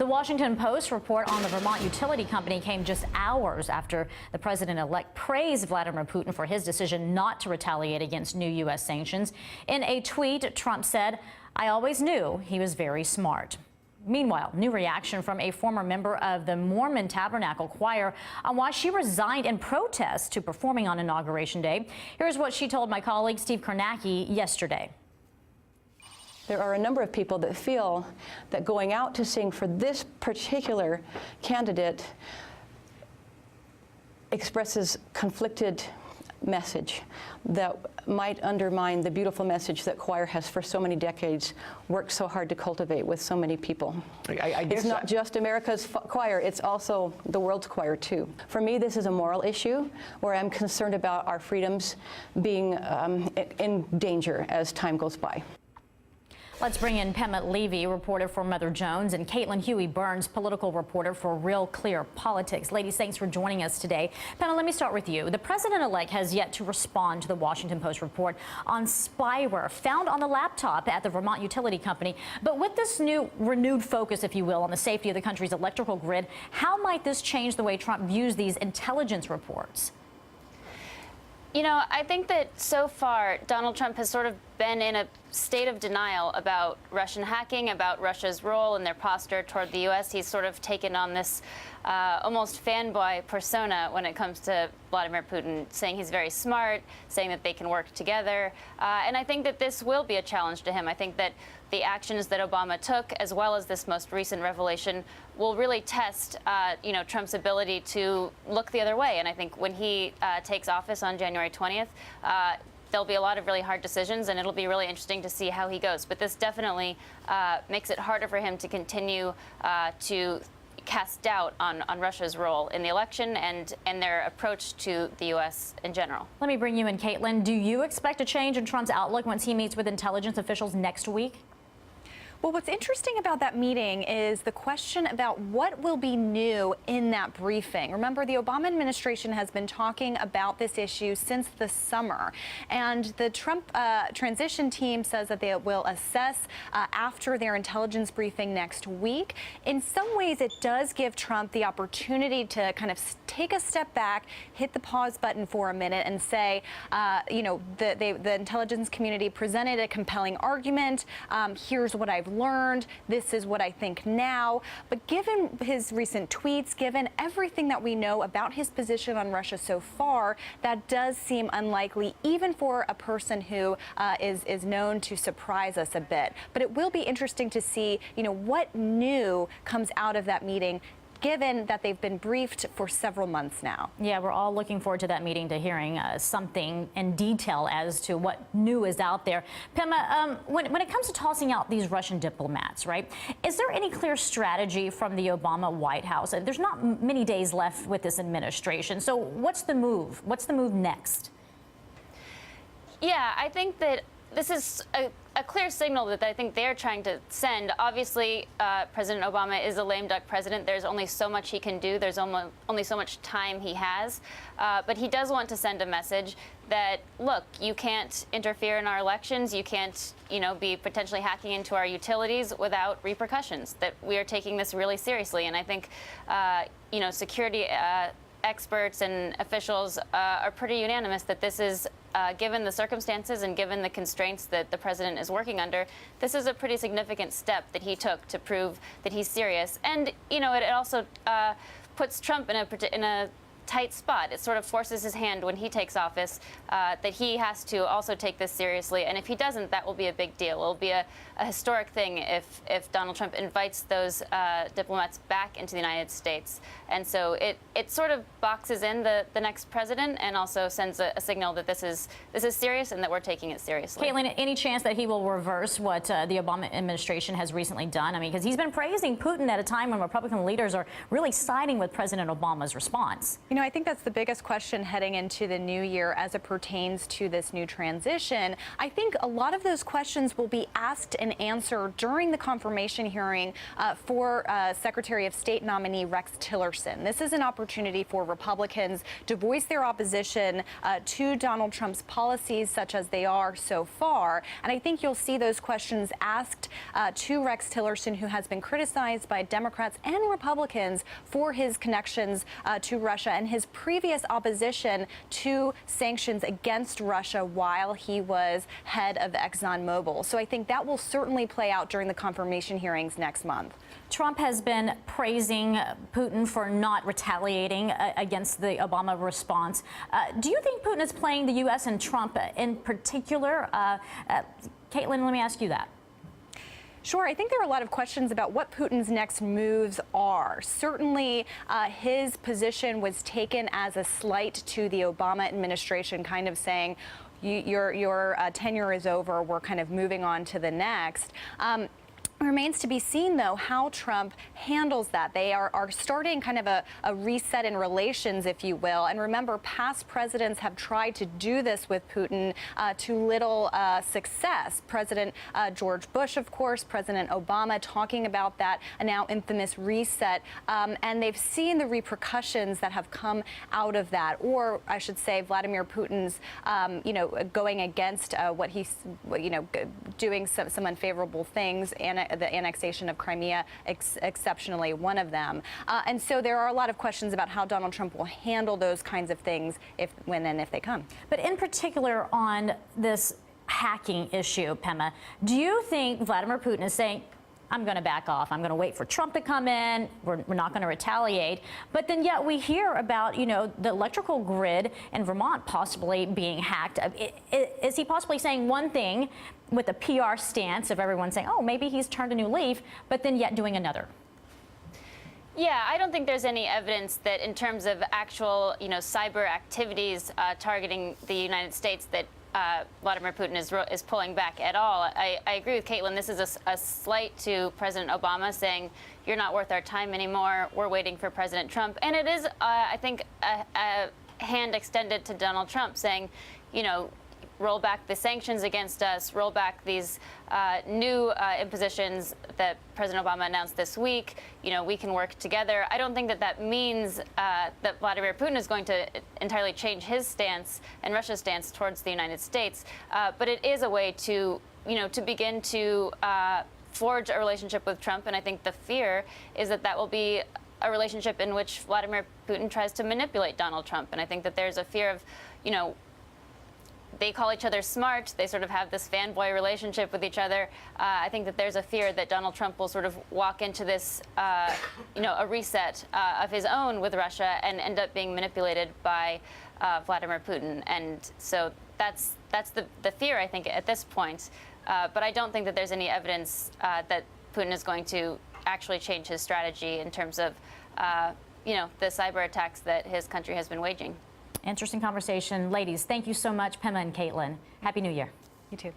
The Washington Post report on the Vermont utility company came just hours after the president-elect praised Vladimir Putin for his decision not to retaliate against new U.S. sanctions. In a tweet, Trump said, "I always knew he was very smart." Meanwhile, new reaction from a former member of the Mormon Tabernacle Choir on why she resigned in protest to performing on Inauguration Day. Here's what she told my colleague Steve Kornacki yesterday. There are a number of people that feel that going out to sing for this particular candidate expresses conflicted message that might undermine the beautiful message that choir has for so many decades worked so hard to cultivate with so many people. I guess it's not just America's choir, it's also the world's choir too. For me, this is a moral issue where I'm concerned about our freedoms being in danger as time goes by. Let's bring in Pema Levy, reporter for Mother Jones, and Caitlin Huey-Burns, political reporter for Real Clear Politics. Ladies, thanks for joining us today. Pema, let me start with you. The president-elect has yet to respond to the Washington Post report on spyware found on the laptop at the Vermont utility company. But with this new renewed focus, if you will, on the safety of the country's electrical grid, how might this change the way Trump views these intelligence reports? You know, I think that so far Donald Trump has sort of been in a state of denial about Russian hacking, about Russia's role and their posture toward the U.S. He's sort of taken on this almost fanboy persona when it comes to Vladimir Putin, saying he's very smart, saying that they can work together. And I think that this will be a challenge to him. I think that the actions that Obama took, as well as this most recent revelation, will really test, Trump's ability to look the other way. And I think when he takes office on January 20th, there'll be a lot of really hard decisions, and it'll be really interesting to see how he goes. But this definitely makes it harder for him to continue to cast doubt on Russia's role in the election and their approach to the U.S. in general. Let me bring you in, Caitlin. Do you expect a change in Trump's outlook once he meets with intelligence officials next week? Well, what's interesting about that meeting is the question about what will be new in that briefing. Remember, the Obama administration has been talking about this issue since the summer, and the Trump transition team says that they will assess after their intelligence briefing next week. In some ways, it does give Trump the opportunity to kind of take a step back, hit the pause button for a minute, and say, the intelligence community presented a compelling argument. Here's what I've learned. This is what I think now. But given his recent tweets, given everything that we know about his position on Russia so far, that does seem unlikely, even for a person who is known to surprise us a bit. But it will be interesting to see, what new comes out of that meeting, given that they've been briefed for several months now. Yeah, we're all looking forward to that meeting, to hearing something in detail as to what new is out there. Pema, when it comes to tossing out these Russian diplomats, right, is there any clear strategy from the Obama White House? There's not many days left with this administration. So what's the move? What's the move next? Yeah, I think that this is a clear signal that I think they're trying to send. Obviously, President Obama is a lame duck president. There's only so much he can do. There's only so much time he has. But he does want to send a message that, look, you can't interfere in our elections. You can't, be potentially hacking into our utilities without repercussions, that we are taking this really seriously. And I think, security experts and officials are pretty unanimous that this is, given the circumstances and given the constraints that the president is working under, this is a pretty significant step that he took to prove that he's serious. And, it also puts Trump in a tight spot. It sort of forces his hand when he takes office that he has to also take this seriously. And if he doesn't, that will be a big deal. It will be a historic thing if Donald Trump invites those diplomats back into the United States. And so it sort of boxes in the next president and also sends a signal that this is serious and that we're taking it seriously. Caitlin, any chance that he will reverse what the Obama administration has recently done? I mean, because he's been praising Putin at a time when Republican leaders are really siding with President Obama's response. You know, I think that's the biggest question heading into the new year as it pertains to this new transition. I think a lot of those questions will be asked and answered during the confirmation hearing for Secretary of State nominee Rex Tillerson. This is an opportunity for Republicans to voice their opposition to Donald Trump's policies, such as they are so far. And I think you'll see those questions asked to Rex Tillerson, who has been criticized by Democrats and Republicans for his connections to Russia and his previous opposition to sanctions against Russia while he was head of ExxonMobil. So I think that will certainly play out during the confirmation hearings next month. Trump has been praising Putin for not retaliating against the Obama response. Do you think Putin is playing the U.S. and Trump in particular? Caitlin, let me ask you that. Sure. I think there are a lot of questions about what Putin's next moves are. Certainly, his position was taken as a slight to the Obama administration, kind of saying, your tenure is over. We're kind of moving on to the next. Remains to be seen, though, how Trump handles that. They are starting kind of a reset in relations, if you will. And remember, past presidents have tried to do this with Putin to little success. President George Bush, of course, President Obama talking about that, a now infamous reset. And they've seen the repercussions that have come out of that. Or I should say, Vladimir Putin's, going against what he's, doing some unfavorable things, and the annexation of Crimea exceptionally one of them. And so there are a lot of questions about how Donald Trump will handle those kinds of things when and if they come. But in particular on this hacking issue, Pema, do you think Vladimir Putin is saying, I'm going to back off. I'm going to wait for Trump to come in. We're not going to retaliate. But then yet we hear about, the electrical grid in Vermont possibly being hacked. Is he possibly saying one thing with a PR stance of everyone saying, oh, maybe he's turned a new leaf, but then yet doing another? Yeah, I don't think there's any evidence that in terms of actual, cyber activities targeting the United States that Vladimir Putin is pulling back at all. I agree with Caitlin. This is a slight to President Obama saying, you're not worth our time anymore. We're waiting for President Trump. And it is, I think, a hand extended to Donald Trump saying, roll back the sanctions against us, roll back these new impositions that President Obama announced this week. We can work together. I don't think that means that Vladimir Putin is going to entirely change his stance and Russia's stance towards the United States. But it is a way to, to begin to forge a relationship with Trump. And I think the fear is that will be a relationship in which Vladimir Putin tries to manipulate Donald Trump. And I think that there's a fear of, they call each other smart. They sort of have this fanboy relationship with each other. I think that there's a fear that Donald Trump will sort of walk into this, a reset of his own with Russia and end up being manipulated by Vladimir Putin. And so that's the fear, I think, at this point. But I don't think that there's any evidence that Putin is going to actually change his strategy in terms of, the cyber attacks that his country has been waging. Interesting conversation. Ladies, thank you so much, Pema and Caitlin. Happy New Year. You too.